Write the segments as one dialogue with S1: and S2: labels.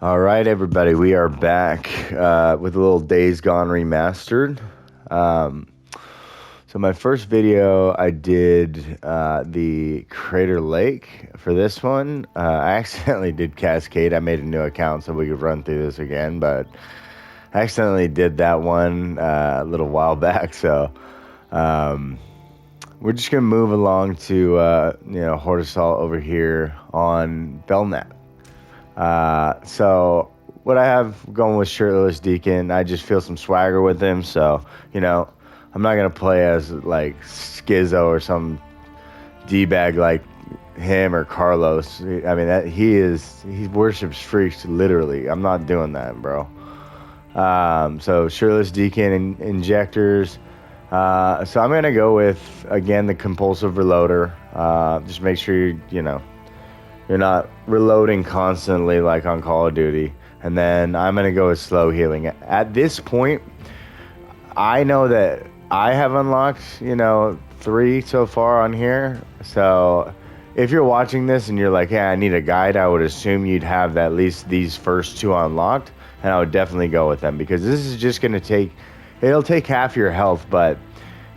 S1: All right, everybody, we are back with a little Days Gone Remastered. Um, so my first video, I did the Crater Lake. For this one, I accidentally did Cascade. I made a new account so we could run through this again, but I accidentally did that one a little while back. So um, we're just gonna move along to Horde Assault over here on Belknap. So what I have going with Shirtless Deacon, I just feel some swagger with him. So, I'm not going to play as like Skizzo or some D-bag like him or Carlos. I mean, he worships freaks literally. I'm not doing that, bro. So Shirtless Deacon and injectors. So I'm going to go with, again, the compulsive reloader. Just make sure you're not reloading constantly like on Call of Duty. And then I'm going to go with slow healing. At this point, I know that I have unlocked, 3 so far on here. So if you're watching this and you're like, yeah, I need a guide, I would assume you'd have at least these first 2 unlocked. And I would definitely go with them because this is just going to it'll take half your health. But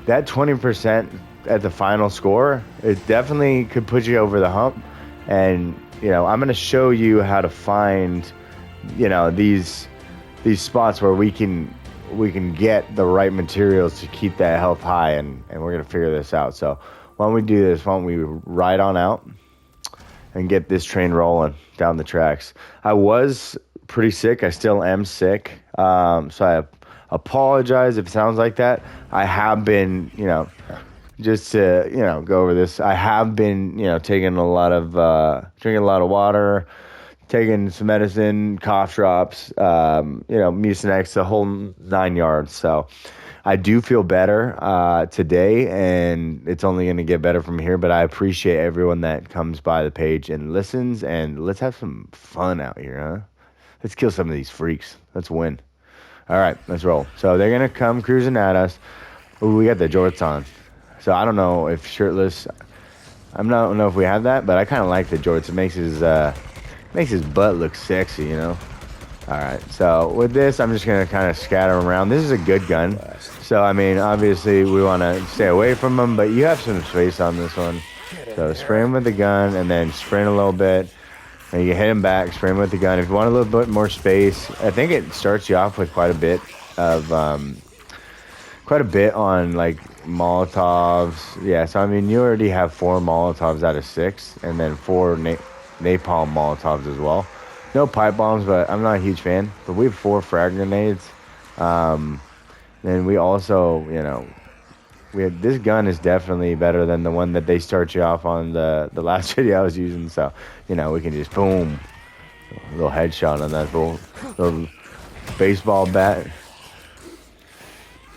S1: that 20% at the final score, it definitely could put you over the hump. And I'm going to show you how to find these spots where we can get the right materials to keep that health high, and we're going to figure this out. So why don't we do this? Why don't we ride on out and get this train rolling down the tracks? I was pretty sick. I still am sick. So I apologize if it sounds like that. I have been, just to go over this, I have been taking a lot of drinking a lot of water, taking some medicine, cough drops, Mucinex, the whole 9 yards. So I do feel better today, and it's only going to get better from here. But I appreciate everyone that comes by the page and listens, and let's have some fun out here, huh? Let's kill some of these freaks. Let's win. All right, let's roll. So they're going to come cruising at us. Ooh, we got the jorts on. So I don't know if shirtless. I don't know if we have that, but I kind of like the jorts. It makes his butt look sexy, All right. So with this, I'm just gonna kind of scatter them around. This is a good gun. So I mean, obviously we want to stay away from them, but you have some space on this one. So spray him with the gun, and then sprint a little bit, and you hit him back. Spray him with the gun. If you want a little bit more space, I think it starts you off with quite a bit on like Molotovs. Yeah, so I mean, you already have 4 Molotovs out of 6, and then 4 napalm Molotovs as well. No pipe bombs, but I'm not a huge fan. But we have 4 frag grenades. Then we also, this gun is definitely better than the one that they start you off on the last video I was using. So, we can just boom, a little headshot on that little baseball bat.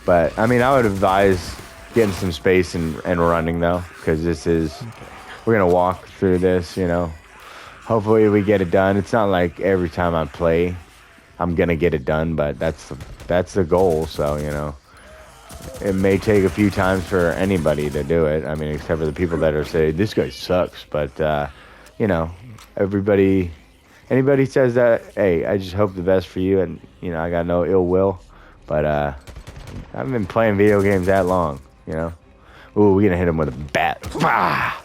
S1: But I mean, I would advise getting some space and running though, because we're gonna walk through this. Hopefully we get it done. It's not like every time I play, I'm gonna get it done, but that's the goal. So it may take a few times for anybody to do it. I mean, except for the people that are saying this guy sucks. But anybody says that, hey, I just hope the best for you, and I got no ill will, but I haven't been playing video games that long. Ooh, we're gonna hit him with a bat. Ah!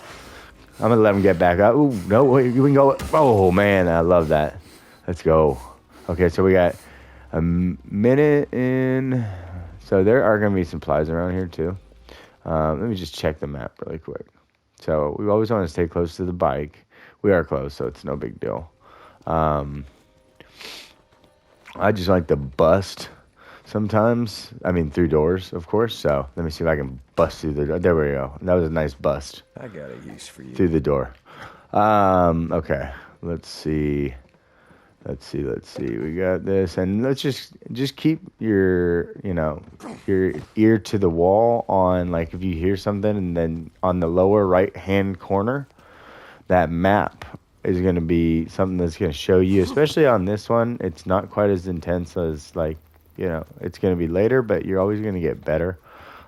S1: I'm gonna let him get back up. Ooh, no, wait, we can go. Oh man, I love that. Let's go. Okay, so we got a minute in. So there are gonna be supplies around here too. Let me just check the map really quick. So we always want to stay close to the bike. We are close, so it's no big deal. I just like to bust sometimes. I mean, through doors, of course. So let me see if I can bust through the door. There we go. That was a nice bust.
S2: I got a use for you.
S1: Through the door. Okay. Let's see. We got this, and let's just keep your your ear to the wall on, like, if you hear something, and then on the lower right hand corner, that map is going to be something that's going to show you, especially on this one. It's not quite as intense as, like, it's going to be later, but you're always going to get better.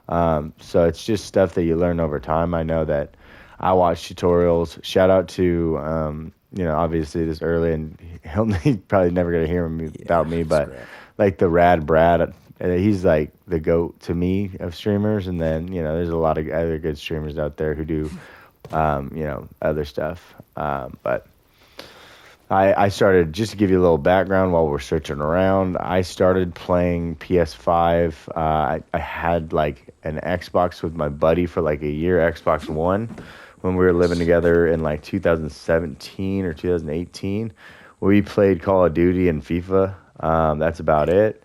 S1: So it's just stuff that you learn over time. I know that I watch tutorials. Shout out to obviously this early, and he's probably never gonna hear me about me, but
S2: scrap.
S1: like the Rad Brad, he's like the goat to me of streamers. And then there's a lot of other good streamers out there who do, other stuff. But I started, just to give you a little background while we're searching around. I started playing PS5. I had like an Xbox with my buddy for like a year, Xbox One, when we were living together in like 2017 or 2018. We played Call of Duty and FIFA. That's about it.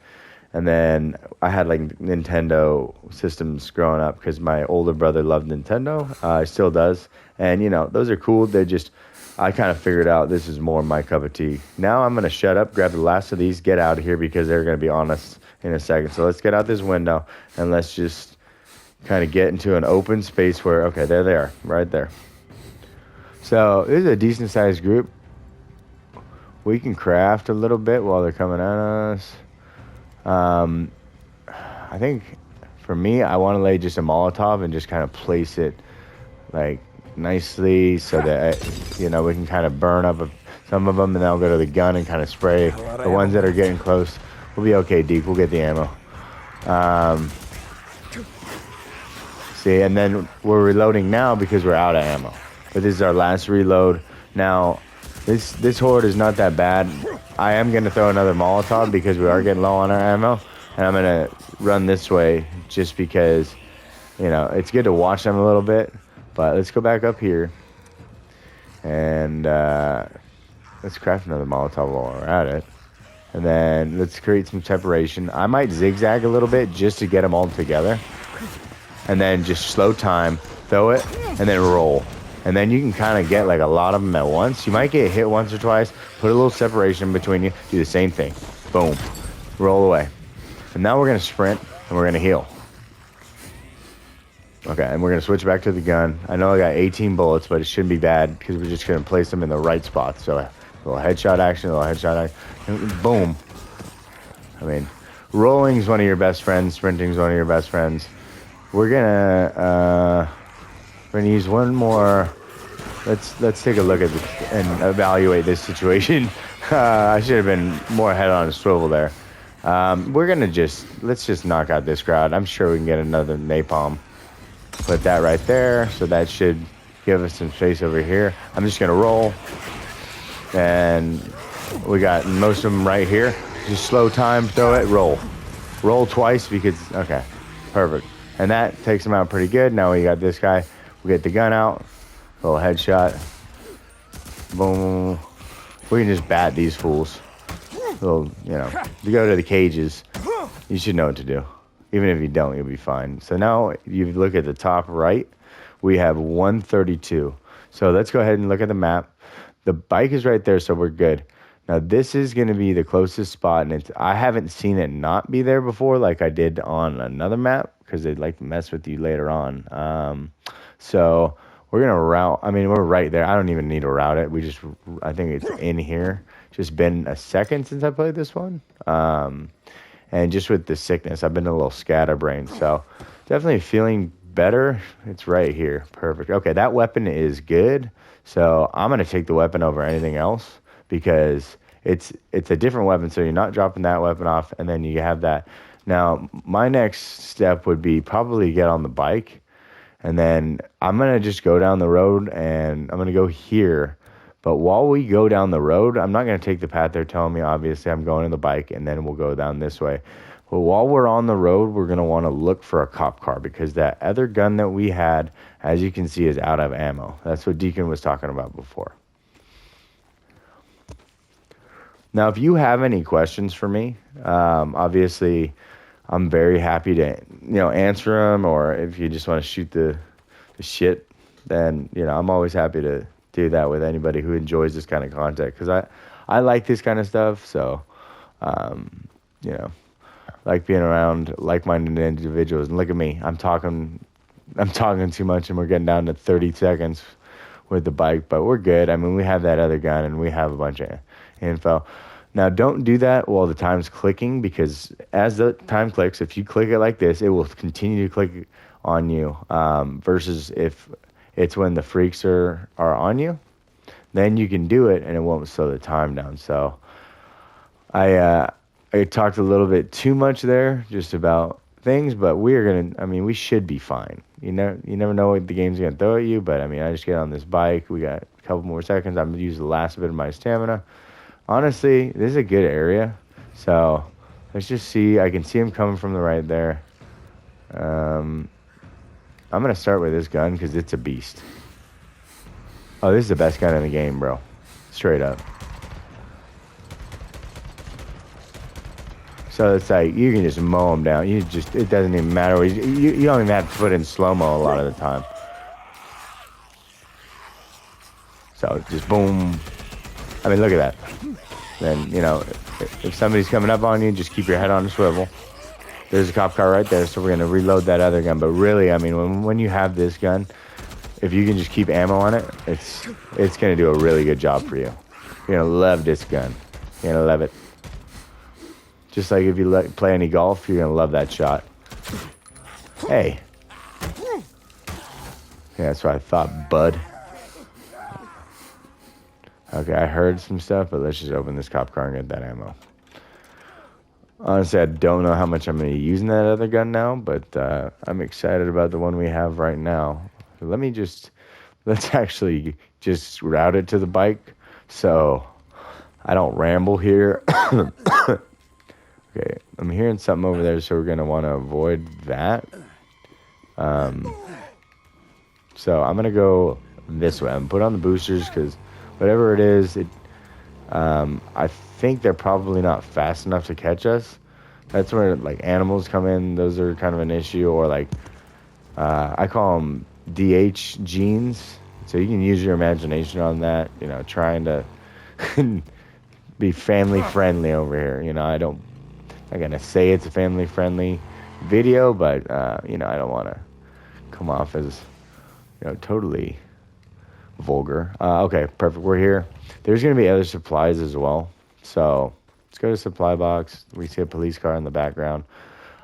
S1: And then I had like Nintendo systems growing up because my older brother loved Nintendo. He still does. And, those are cool. I kind of figured out this is more my cup of tea. Now I'm going to shut up, grab the last of these, get out of here because they're going to be on us in a second. So let's get out this window and let's just kind of get into an open space where, okay, there they are, right there. So this is a decent sized group. We can craft a little bit while they're coming at us. I think for me, I want to lay just a Molotov and just kind of place it like nicely so that we can kind of burn up some of them, and then I'll go to the gun and kind of spray the ones that are getting close. We'll be okay, Deke. We'll get the ammo. See, and then we're reloading now because we're out of ammo. But this is our last reload. Now, this horde is not that bad. I am going to throw another Molotov because we are getting low on our ammo. And I'm going to run this way just because, it's good to watch them a little bit. But let's go back up here. And let's craft another Molotov while we're at it. And then let's create some separation. I might zigzag a little bit just to get them all together. And then just slow time, throw it, and then roll. And then you can kind of get like a lot of them at once. You might get hit once or twice, put a little separation between you, do the same thing. Boom. Roll away. And now we're going to sprint, and we're going to heal. Okay, and we're going to switch back to the gun. I know I got 18 bullets, but it shouldn't be bad because we're just going to place them in the right spots. So a little headshot action, and boom. I mean, rolling is one of your best friends. Sprinting is one of your best friends. We're gonna use one more. Let's take a look at this and evaluate this situation. I should have been more head on a swivel there. We're gonna let's just knock out this crowd. I'm sure we can get another napalm. Put that right there. So that should give us some space over here. I'm just gonna roll, and we got most of them right here. Just slow time, throw it, roll twice because okay, perfect. And that takes him out pretty good. Now we got this guy. We get the gun out. Little headshot. Boom. We can just bat these fools. Little, you go to the cages. You should know what to do. Even if you don't, you'll be fine. So now you look at the top right. We have 132. So let's go ahead and look at the map. The bike is right there, so we're good. Now this is going to be the closest spot, and I haven't seen it not be there before like I did on another map because they'd like to mess with you later on. So we're going to route. I mean, we're right there. I don't even need to route it. I think it's in here. Just been a second since I played this one. And just with the sickness, I've been a little scatterbrained. So definitely feeling better. It's right here. Perfect. Okay, that weapon is good. So I'm going to take the weapon over anything else because it's a different weapon. So you're not dropping that weapon off, and then you have that. Now, my next step would be probably get on the bike, and then I'm going to just go down the road, and I'm going to go here. But while we go down the road, I'm not going to take the path they're telling me. Obviously, I'm going on the bike, and then we'll go down this way. But while we're on the road, we're going to want to look for a cop car because that other gun that we had, as you can see, is out of ammo. That's what Deacon was talking about before. Now, if you have any questions for me, obviously, I'm very happy to answer them. Or if you just want to shoot the shit, then I'm always happy to do that with anybody who enjoys this kind of content because I like this kind of stuff. So, like being around like-minded individuals. And look at me, I'm talking too much, and we're getting down to 30 seconds with the bike, but we're good. I mean, we have that other gun, and we have a bunch of info. Now, don't do that while the time's clicking because as the time clicks, if you click it like this, it will continue to click on you. Versus if it's when the freaks are on you, then you can do it and it won't slow the time down. So I talked a little bit too much there just about things, but we should be fine. You never know what the game's gonna throw at you, but I mean, I just get on this bike. We got a couple more seconds. I'm gonna use the last bit of my stamina. Honestly, this is a good area. So let's just see. I can see him coming from the right there. I'm gonna start with this gun because it's a beast. Oh, this is the best gun in the game, bro. Straight up. So it's like, you can just mow him down. It doesn't even matter. You don't even have to put in slow-mo a lot of the time. So just boom. I mean, look at that. Then, if somebody's coming up on you, just keep your head on a swivel. There's a cop car right there, so we're going to reload that other gun. But really, I mean, when you have this gun, if you can just keep ammo on it, it's going to do a really good job for you. You're going to love this gun. You're going to love it. Just like if you play any golf, you're going to love that shot. Hey. Yeah, that's what I thought, bud. Okay, I heard some stuff, but let's just open this cop car and get that ammo. Honestly, I don't know how much I'm going to be using that other gun now, but I'm excited about the one we have right now. Let's actually just route it to the bike so I don't ramble here. Okay, I'm hearing something over there, so we're going to want to avoid that. So I'm going to go this way. I'm going to put on the boosters because whatever it is, I think they're probably not fast enough to catch us. That's where, like, animals come in. Those are kind of an issue. Or, like, I call them DH genes. So you can use your imagination on that, trying to be family-friendly over here. I'm going to say it's a family-friendly video, but, I don't want to come off as, totally vulgar. Okay, perfect. We're here. There's going to be other supplies as well. So let's go to supply box. We see a police car in the background.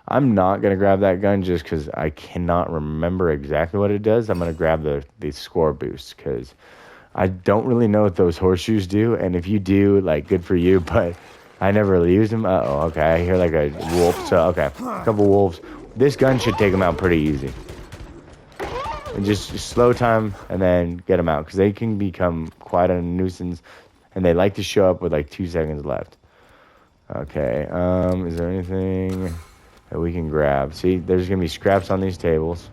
S1: I'm not going to grab that gun just because I cannot remember exactly what it does. I'm going to grab the score boost because I don't really know what those horseshoes do. And if you do, like, good for you, but I never really used them. Uh-oh, okay. I hear like a wolf. So, okay, a couple wolves. This gun should take them out pretty easy. And just slow time and then get them out because they can become quite a nuisance. And they like to show up with like 2 seconds left. Okay, is there anything that we can grab? See, there's going to be scraps on these tables.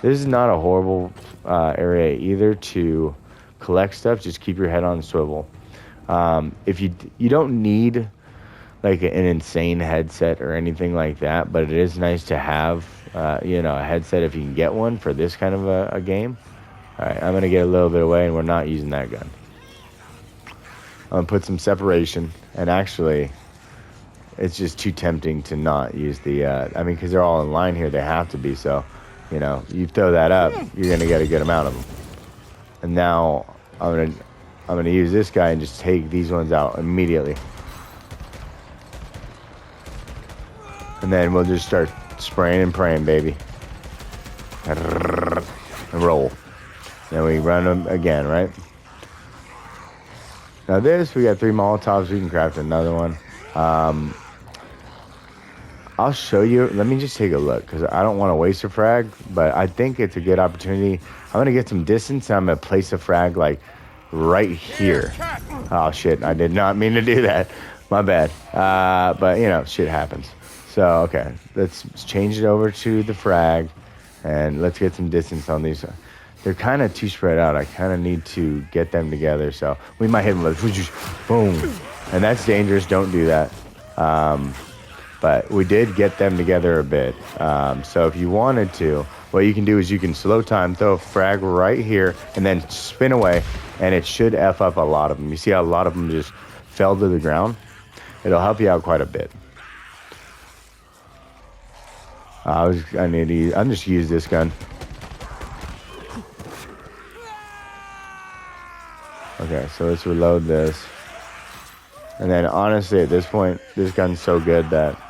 S1: This is not a horrible area either to collect stuff. Just keep your head on a swivel. If you don't need like an insane headset or anything like that, but it is nice to have a headset if you can get one for this kind of a game. All right, I'm gonna get a little bit away, and we're not using that gun. I'm gonna put some separation, and actually, it's just too tempting to not use the. Because they're all in line here, they have to be. So, you throw that up, you're gonna get a good amount of them. And now I'm gonna use this guy and just take these ones out immediately. And then we'll just start spraying and praying, baby. And roll. Then we run them again, right? Now we got 3 Molotovs. We can craft another one. I'll show you. Let me just take a look because I don't want to waste a frag, but I think it's a good opportunity. I'm going to get some distance and I'm going to place a frag like right here. Oh, shit. I did not mean to do that. My bad. But, shit happens. So, okay. Let's change it over to the frag and let's get some distance on these. They're kind of too spread out. I kind of need to get them together. So we might hit them like, boom. And that's dangerous. Don't do that. But we did get them together a bit. So if you wanted to, what you can do is you can slow time, throw a frag right here, and then spin away, and it should F up a lot of them. You see how a lot of them just fell to the ground? It'll help you out quite a bit. I'm just use this gun. Okay, so let's reload this. And then honestly, at this point, this gun's so good that,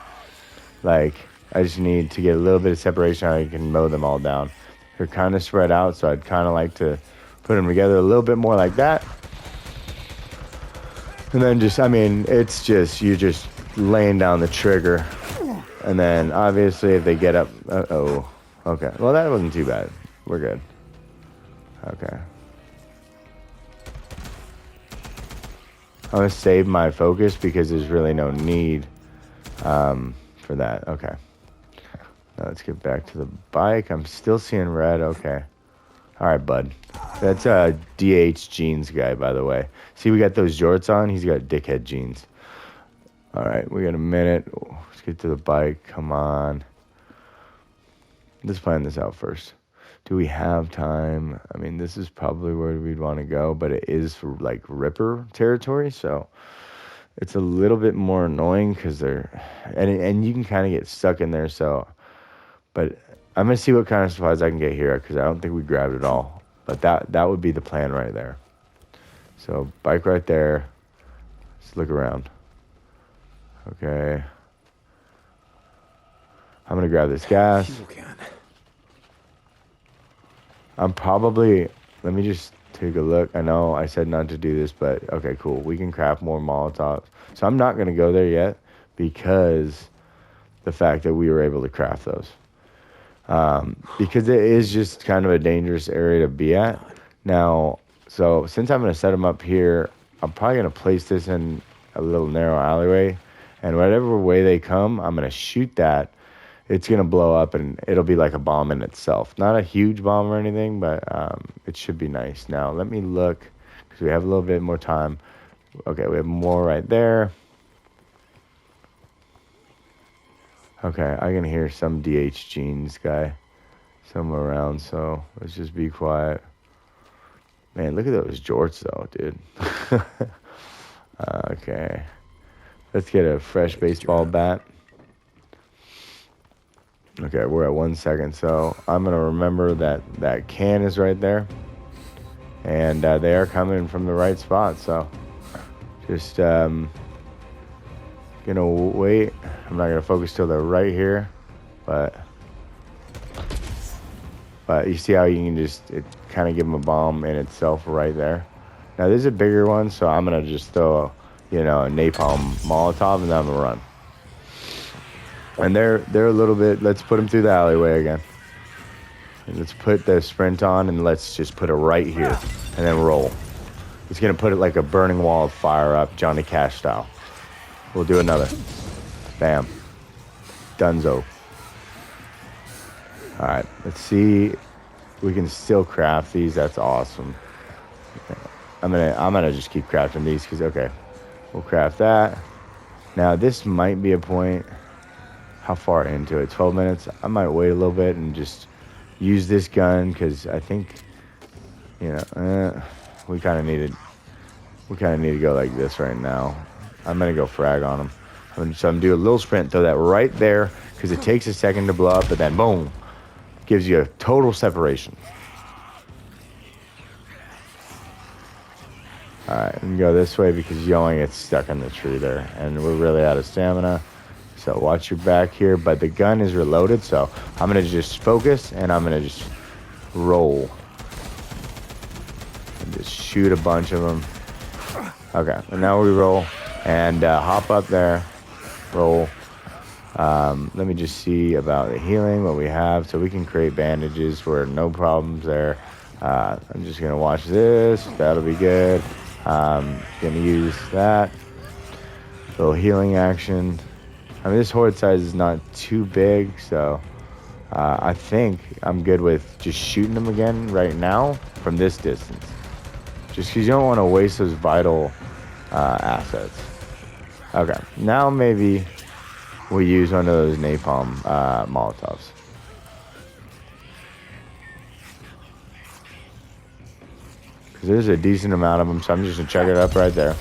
S1: like, I just need to get a little bit of separation so I can mow them all down. They're kind of spread out, so I'd kind of like to put them together a little bit more like that. And then just, I mean, it's just, you're just laying down the trigger. And then obviously if they get up, uh-oh. Okay, well that wasn't too bad. We're good. Okay. I'm gonna save my focus because there's really no need for that. Okay. Now let's get back to the bike. I'm still seeing red. Okay. All right, bud. That's DH jeans guy, by the way. See, we got those jorts on. He's got dickhead jeans. All right, we got a minute. Let's get to the bike. Come on. Let's plan this out first. Do we have time? I mean, this is probably where we'd want to go, but it is like Ripper territory, so it's a little bit more annoying because and you can kind of get stuck in there. So, but I'm gonna see what kind of supplies I can get here because I don't think we grabbed it all. But that would be the plan right there. So bike right there. Let's look around. Okay. I'm gonna grab this gas. I'm probably, let me just take a look. I know I said not to do this, but okay, cool. We can craft more Molotovs. So I'm not going to go there yet because the fact that we were able to craft those. Because it is just kind of a dangerous area to be at. Now, so since I'm going to set them up here, I'm probably going to place this in a little narrow alleyway. And whatever way they come, I'm going to shoot that. It's going to blow up, and it'll be like a bomb in itself. Not a huge bomb or anything, but it should be nice. Now, let me look, because we have a little bit more time. Okay, we have more right there. Okay, I can hear some DH jeans guy somewhere around, so let's just be quiet. Man, look at those jorts, though, dude. Okay. Let's get a fresh baseball bat. Okay, we're at 1 second, so I'm going to remember that can is right there. And they are coming from the right spot, so just going to wait. I'm not going to focus till they're right here, but you see how you can just kind of give them a bomb in itself right there. Now, this is a bigger one, so I'm going to just throw, a napalm Molotov, and then I'm going to run. And they're a little bit, let's put them through the alleyway again. And let's put the sprint on, and let's just put it right here, and then roll. It's going to put it like a burning wall of fire up, Johnny Cash style. We'll do another. Bam. Dunzo. All right, let's see. We can still craft these. That's awesome. I'm gonna just keep crafting these because, okay, we'll craft that. Now, this might be a point. How far into it? 12 minutes? I might wait a little bit and just use this gun because I think, we kind of need to go like this right now. I'm going to go frag on them. So I'm doing a little sprint, throw that right there because it takes a second to blow up, but then boom, gives you a total separation. All right, and go this way because you don't want to get stuck in the tree there. And we're really out of stamina. So watch your back here, but the gun is reloaded, so I'm going to just focus, and I'm going to just roll. And just shoot a bunch of them. Okay, and now we roll, and hop up there, roll. Let me just see about the healing, what we have, so we can create bandages for no problems there. I'm just going to watch this. That'll be good. Going to use that. Little healing action. I mean, this horde size is not too big, so I think I'm good with just shooting them again right now from this distance. Just because you don't want to waste those vital assets. Okay, now maybe we'll use one of those napalm Molotovs. Because there's a decent amount of them, so I'm just going to chuck it up right there.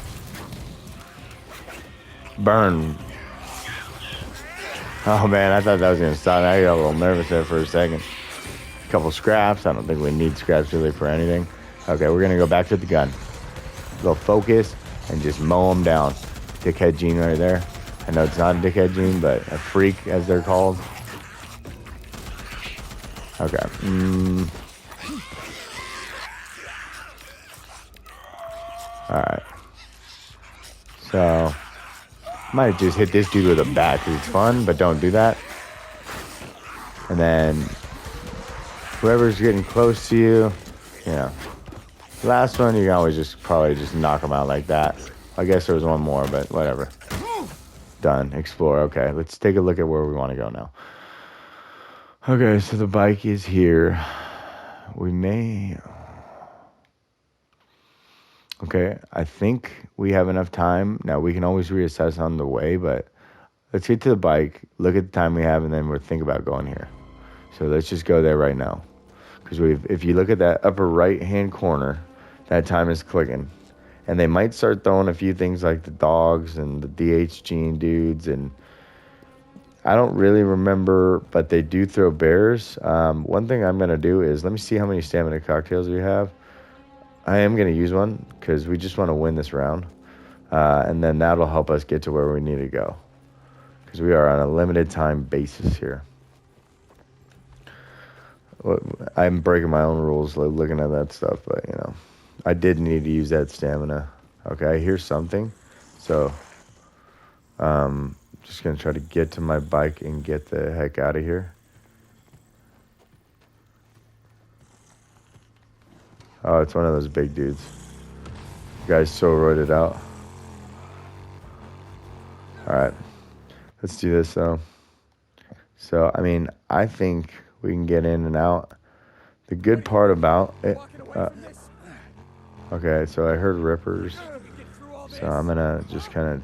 S1: Burn. Oh man, I thought that was going to stop. I got a little nervous there for a second. A couple scraps. I don't think we need scraps really for anything. Okay, we're going to go back to the gun. Go focus and just mow them down. Dickhead Gene right there. I know it's not a dickhead Gene, but a freak as they're called. Okay. Alright. So, might just hit this dude with a bat because it's fun, but don't do that. And then, whoever's getting close to you, last one, you can always probably just knock them out like that. I guess there was one more, but whatever. Done. Explore. Okay, let's take a look at where we want to go now. Okay, so the bike is here. We may... Okay, I think we have enough time. Now, we can always reassess on the way, but let's get to the bike, look at the time we have, and then we'll think about going here. So let's just go there right now. Because if you look at that upper right-hand corner, that time is clicking. And they might start throwing a few things like the dogs and the DH gene dudes. And I don't really remember, but they do throw bears. One thing I'm going to do is, let me see how many stamina cocktails we have. I am going to use one because we just want to win this round. And then that'll help us get to where we need to go. Because we are on a limited time basis here. I'm breaking my own rules looking at that stuff, but I did need to use that stamina. Okay, I hear something. So, just going to try to get to my bike and get the heck out of here. Oh, it's one of those big dudes. The guy's so roided out. Alright. Let's do this, though. So, I think we can get in and out. The good part about it... okay, so I heard rippers. So I'm going to just kind of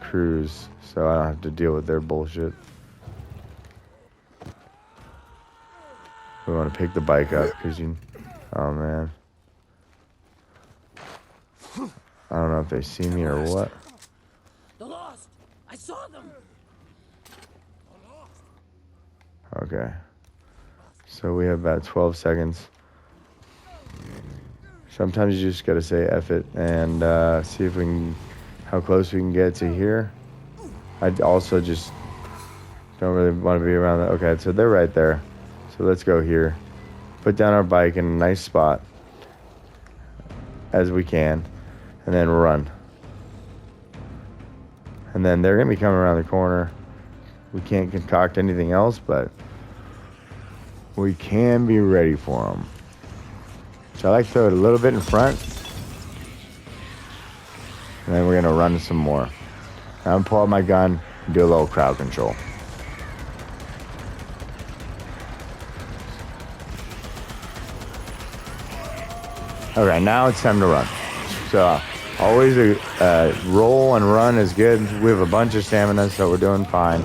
S1: cruise so I don't have to deal with their bullshit. We want to pick the bike up because oh, man. I don't know if they see me or what.
S2: They're lost. I saw them.
S1: Okay. So we have about 12 seconds. Sometimes you just gotta say F it and see if we can, how close we can get to here. I also just don't really want to be around that. Okay, so they're right there. So let's go here. Put down our bike in a nice spot as we can. And then run. And then they're going to be coming around the corner. We can't concoct anything else, but we can be ready for them. So I like to throw it a little bit in front. And then we're going to run some more. Now I'm going to pull out my gun and do a little crowd control. Okay, now it's time to run. So always roll and run is good. We have a bunch of stamina, so we're doing fine.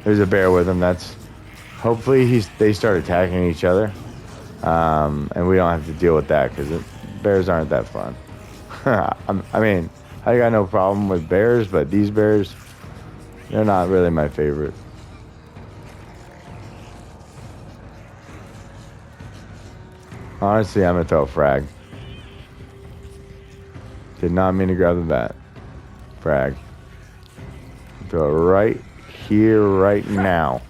S1: There's a bear with him. That's hopefully they start attacking each other, and we don't have to deal with that because bears aren't that fun. I got no problem with bears, but these bears, they're not really my favorite. Honestly, I'm gonna throw a frag. Did not mean to grab the bat. Frag. Throw it right here, right now.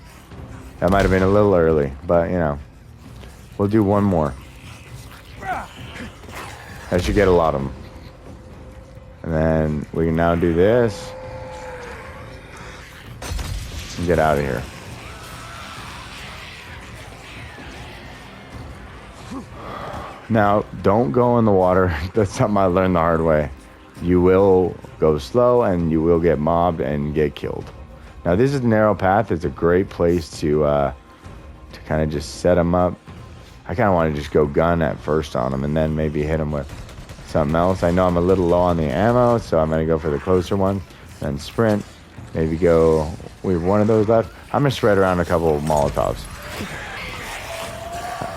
S1: That might have been a little early, but we'll do one more. That should get a lot of them. And then we can now do this. And get out of here. Now, don't go in the water. That's something I learned the hard way. You will go slow and you will get mobbed and get killed. Now, this is a narrow path. It's a great place to kind of just set them up. I kind of want to just go gun at first on them and then maybe hit them with something else. I know I'm a little low on the ammo, so I'm going to go for the closer one. Then sprint. Maybe go... We have one of those left. I'm going to spread around a couple of Molotovs.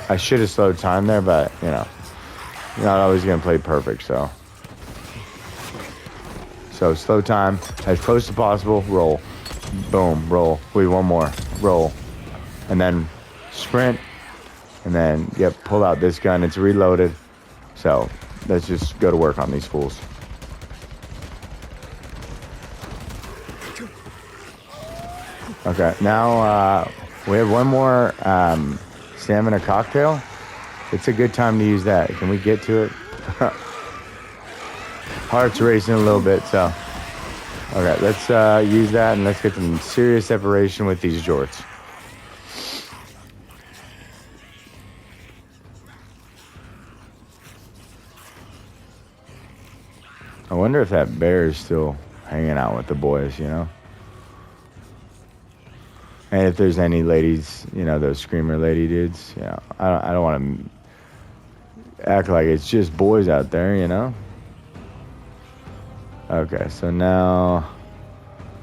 S1: I should have slowed time there, but, not always going to play perfect, so. So, slow time, as close as possible, roll. Boom, roll. Wait, one more. Roll. And then sprint. And then, pull out this gun. It's reloaded. So, let's just go to work on these fools. Okay, now we have one more stamina cocktail. It's a good time to use that. Can we get to it? Heart's racing a little bit, so. Okay, let's use that and let's get some serious separation with these jorts. I wonder if that bear is still hanging out with the boys, you know? And if there's any ladies, you know, those screamer lady dudes, you know, I don't want to act like it's just boys out there, you know? Okay, so now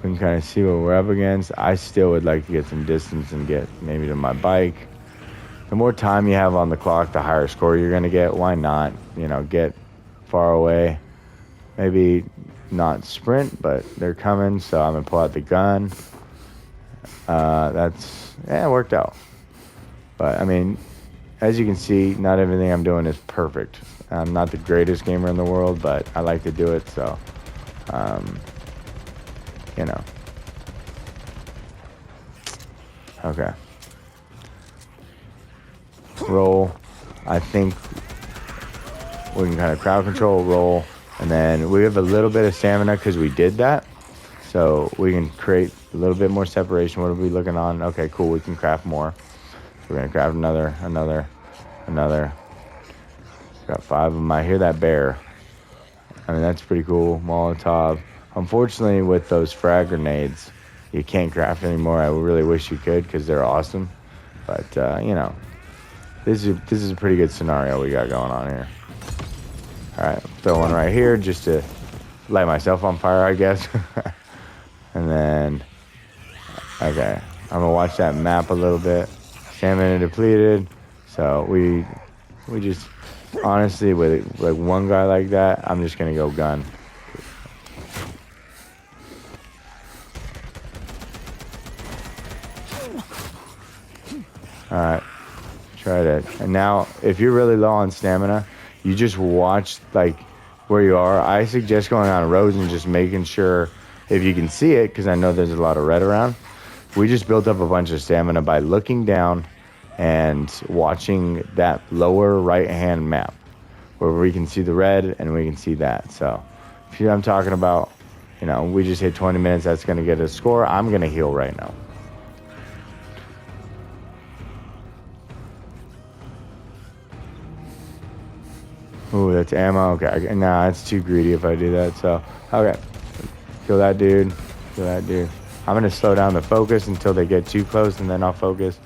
S1: we can kind of see what we're up against. I still would like to get some distance and get maybe to my bike. The more time you have on the clock, the higher score you're going to get. Why not, you know, get far away? Maybe not sprint, but they're coming, so I'm going to pull out the gun. It worked out. But, I mean, as you can see, not everything I'm doing is perfect. I'm not the greatest gamer in the world, but I like to do it, so, you know. Okay. Roll. I think we can kind of crowd control, roll, and then we have a little bit of stamina because we did that. So we can create a little bit more separation. What are we looking on? Okay, cool. We can craft more. We're going to craft another. Got 5 of them. I hear that bear. I mean, that's pretty cool. Molotov. Unfortunately, with those frag grenades, you can't craft anymore. I really wish you could because they're awesome. But, you know, this is a pretty good scenario we got going on here. All right, throw one right here just to light myself on fire, I guess. And then, okay, I'm gonna watch that map a little bit. Stamina depleted, so we just, honestly, with like one guy like that, I'm just gonna go gun. All right, try that. And now, if you're really low on stamina, you just watch like where you are. I suggest going on roads and just making sure. If you can see it, because I know there's a lot of red around, we just built up a bunch of stamina by looking down and watching that lower right-hand map where we can see the red and we can see that. So if I'm talking about, you know, we just hit 20 minutes, that's going to get a score. I'm going to heal right now. Ooh, that's ammo. Okay, nah, it's too greedy if I do that. So, okay. Kill that dude. Kill that dude. I'm going to slow down the focus until they get too close, and then I'll focus.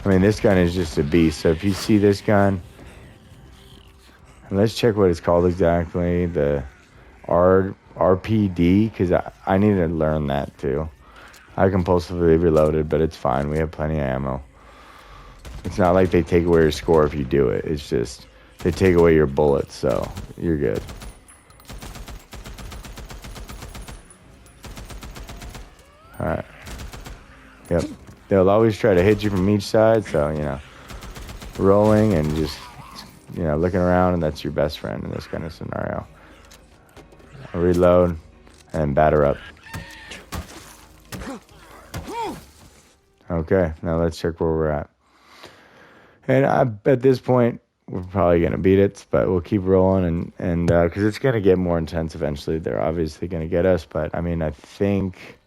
S1: I mean, this gun is just a beast. So if you see this gun, and let's check what it's called exactly. The RPD, because I need to learn that too. I compulsively reloaded, but it's fine. We have plenty of ammo. It's not like they take away your score if you do it. It's just they take away your bullets, so you're good. All right. Yep. They'll always try to hit you from each side, so, you know, rolling and just, you know, looking around, and that's your best friend in this kind of scenario. Reload and batter up. Okay, now let's check where we're at. And at this point, we're probably going to beat it, but we'll keep rolling, and because it's going to get more intense eventually. They're obviously going to get us, but, I mean, I think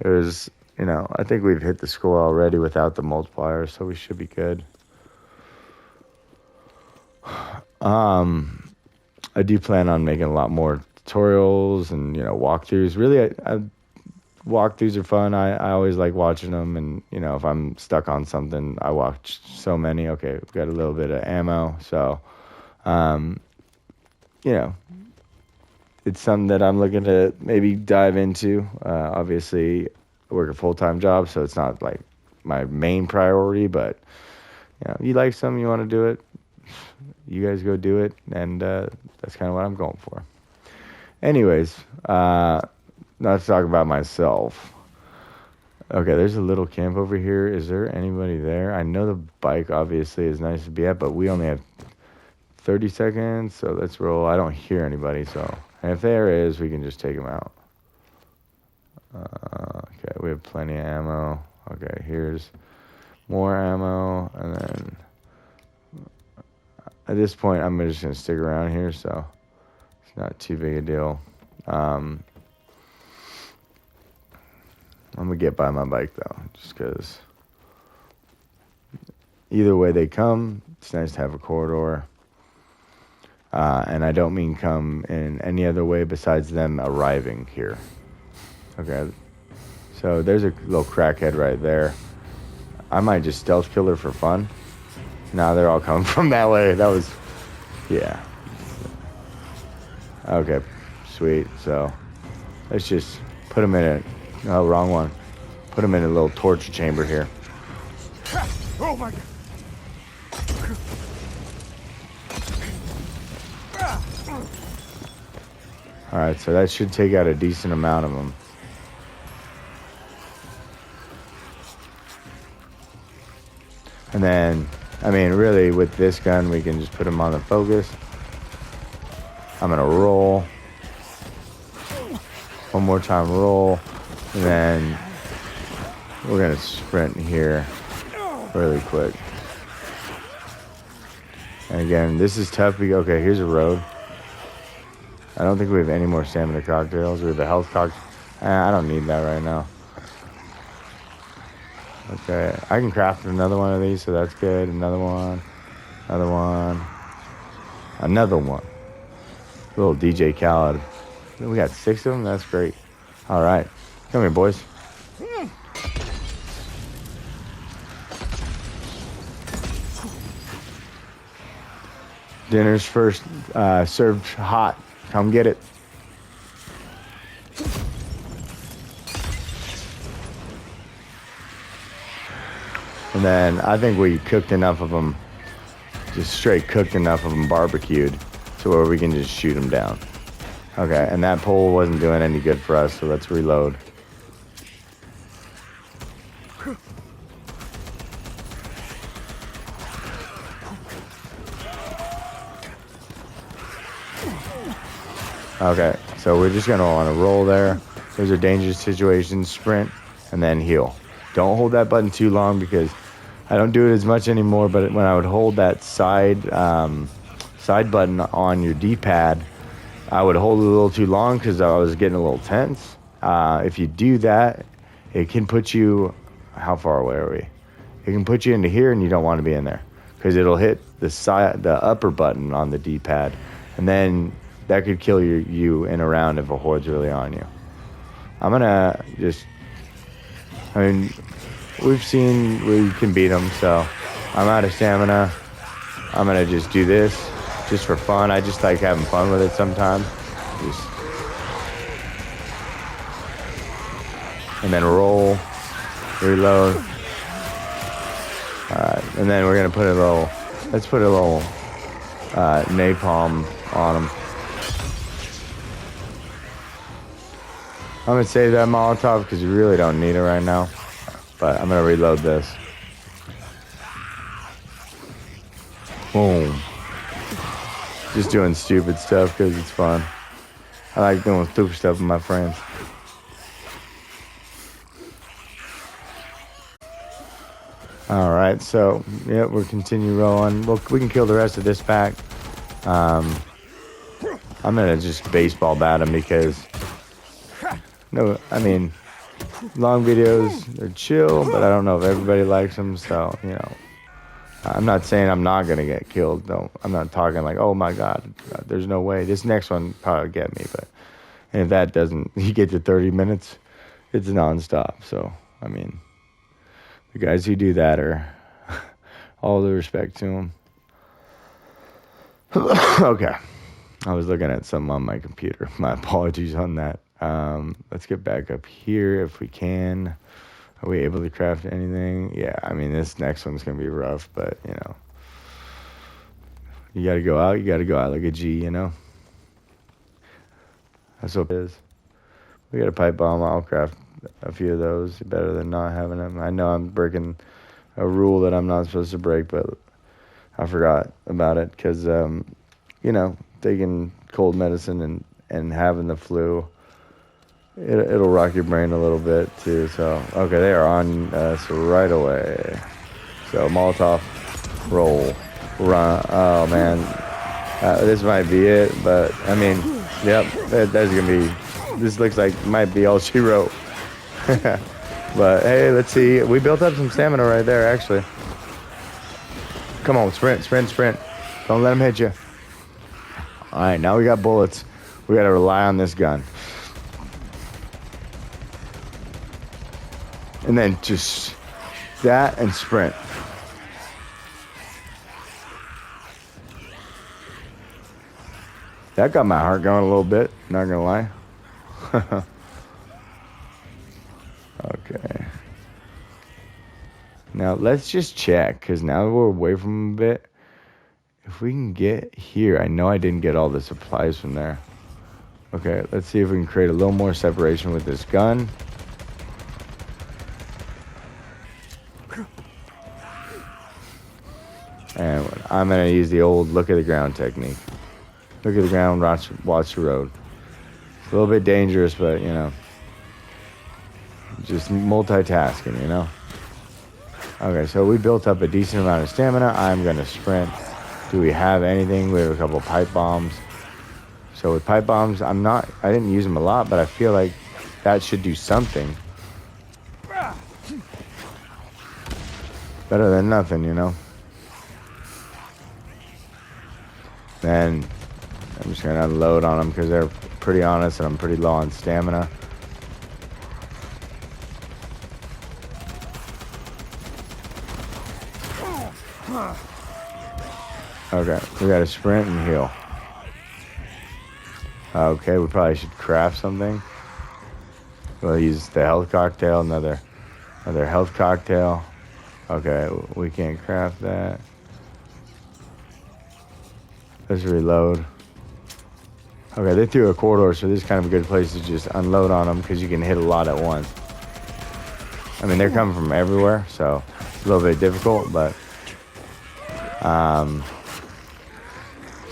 S1: it was, you know, I think we've hit the score already without the multiplier, so we should be good. I do plan on making a lot more tutorials and, you know, walkthroughs. Really, walkthroughs are fun. I always like watching them, and, you know, if I'm stuck on something, I watch so many. Okay, we've got a little bit of ammo, so, you know, it's something that I'm looking to maybe dive into. Obviously, I work a full-time job, so it's not like my main priority, but, you know, you like something, you want to do it, you guys go do it, and that's kind of what I'm going for. Anyways, not to talk about myself. Okay, there's a little camp over here. Is there anybody there? I know the bike obviously is nice to be at, but we only have 30 seconds, so let's roll. I don't hear anybody, so, and if there is, we can just take them out. Okay, we have plenty of ammo. Okay, here's more ammo, and then at this point, I'm just gonna stick around here, so it's not too big a deal. I'm gonna get by my bike though, just because either way they come, it's nice to have a corridor. And I don't mean come in any other way besides them arriving here. Okay, so there's a little crackhead right there. I might just stealth kill her for fun. Nah, they're all coming from that way. That was, yeah. Okay, sweet. So let's just put them in a, oh, wrong one. Put them in a little torture chamber here.
S3: Oh my God.
S1: All right, so that should take out a decent amount of them. And then, I mean, really, with this gun, we can just put them on the focus. I'm gonna roll. One more time, roll. And then we're gonna sprint here really quick. And again, this is tough because, okay, here's a road. I don't think we have any more stamina cocktails. We have a health cocktail. I don't need that right now. Okay, I can craft another one of these, so that's good. Another one. Another one. Another one. Little DJ Khaled. We got 6 of them? That's great. All right. Come here, boys. Dinner's first served hot. Come get it. And then I think we cooked enough of them, just straight cooked enough of them barbecued to where we can just shoot them down. Okay, and that pole wasn't doing any good for us, so let's reload. Okay, so we're just gonna want to roll there. Those are dangerous situations. Sprint and then heal. Don't hold that button too long because I don't do it as much anymore. But when I would hold that side button on your D-pad, I would hold it a little too long because I was getting a little tense. If you do that, it can put you. How far away are we? It can put you into here, and you don't want to be in there because it'll hit the upper button on the D-pad, and then that could kill you in a round if a horde's really on you. I'm gonna just, I mean, we've seen we can beat them, so I'm out of stamina. I'm gonna just do this just for fun. I just like having fun with it sometimes. And then roll, reload. And then we're gonna put a little, let's put a little napalm on them. I'm gonna save that Molotov because you really don't need it right now. But I'm gonna reload this. Boom. Just doing stupid stuff because it's fun. I like doing stupid stuff with my friends. All right, so yeah, we'll continue rolling. We can kill the rest of this pack. I'm gonna just baseball bat him because. No, I mean, long videos, they're chill, but I don't know if everybody likes them, so, you know. I'm not saying I'm not going to get killed, though. I'm not talking like, oh my God, there's no way. This next one probably get me, but and if that doesn't, you get to 30 minutes, it's nonstop. So, I mean, the guys who do that are all the respect to them. Okay. I was looking at something on my computer. My apologies on that. Let's get back up here if we can. Are we able to craft anything? Yeah, I mean, this next one's going to be rough, but, you know. You got to go out like a G, you know. That's what it is. We got a pipe bomb. I'll craft a few of those. Better than not having them. I know I'm breaking a rule that I'm not supposed to break, but I forgot about it because, you know, taking cold medicine and having the flu It'll rock your brain a little bit too. So okay, they are on us right away. So Molotov, roll, run. Oh man, this might be it. But I mean, yep, that's gonna be. This looks like might be all she wrote. But hey, let's see. We built up some stamina right there, actually. Come on, sprint, sprint, sprint. Don't let him hit you. All right, now we got bullets. We got to rely on this gun. And then just that and sprint. That got my heart going a little bit, not gonna lie. Okay. Now let's just check, because now we're away from him a bit. If we can get here, I know I didn't get all the supplies from there. Okay, let's see if we can create a little more separation with this gun. And I'm gonna use the old look at the ground technique. Look at the ground, watch the road. It's a little bit dangerous, but you know, just multitasking, you know. Okay, so we built up a decent amount of stamina. I'm gonna sprint. Do we have anything? We have a couple pipe bombs. So with pipe bombs, I didn't use them a lot, but I feel like that should do something. Better than nothing, you know. Then I'm just gonna unload on them because they're pretty honest and I'm pretty low on stamina. Okay, we gotta sprint and heal. Okay, we probably should craft something. We'll use the health cocktail, another health cocktail. Okay, we can't craft that. Let's reload. Okay, they threw a corridor, so this is kind of a good place to just unload on them because you can hit a lot at once. I mean, they're coming from everywhere, so it's a little bit difficult, but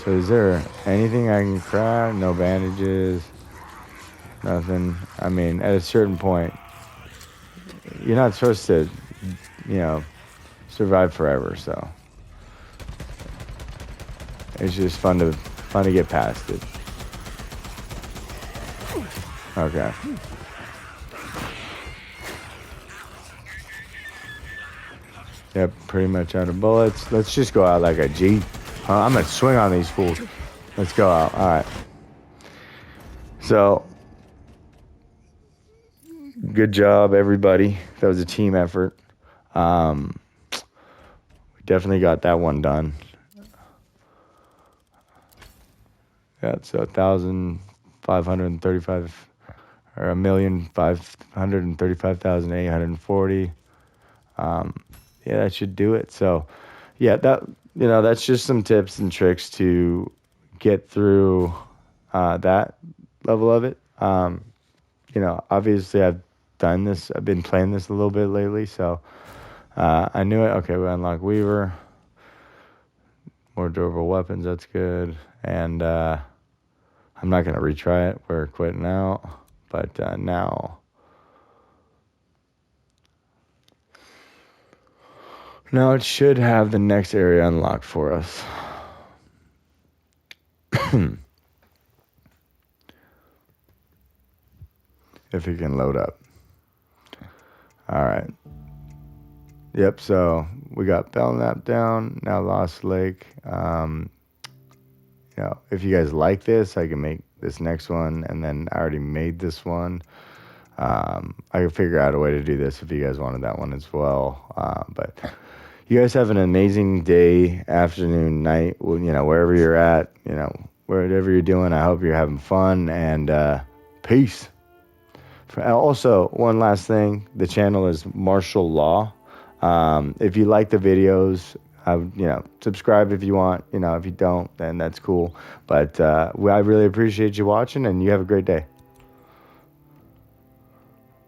S1: so is there anything I can craft? No bandages, nothing. I mean, at a certain point, you're not supposed to, you know, survive forever, so it's just fun to get past it. Okay. Yep, pretty much out of bullets. Let's just go out like a G. I'm gonna swing on these fools. Let's go out. All right. So, good job, everybody. That was a team effort. We definitely got that one done. Yeah, so 1,535 or 1,535,840. Yeah, that should do it. So, yeah, that's just some tips and tricks to get through that level of it. Obviously I've done this. I've been playing this a little bit lately, so I knew it. Okay, we unlock Weaver. More durable weapons, that's good. And I'm not going to retry it. We're quitting out. But now it should have the next area unlocked for us. If it can load up. All right. Yep, so we got Belknap down, now Lost Lake. If you guys like this, I can make this next one, and then I already made this one. I can figure out a way to do this if you guys wanted that one as well. But you guys have an amazing day, afternoon, night, wherever you're at, whatever you're doing. I hope you're having fun, and peace. Also, one last thing, the channel is Martial Law. If you like the videos, subscribe if you want. If you don't, then that's cool. But I really appreciate you watching, and you have a great day.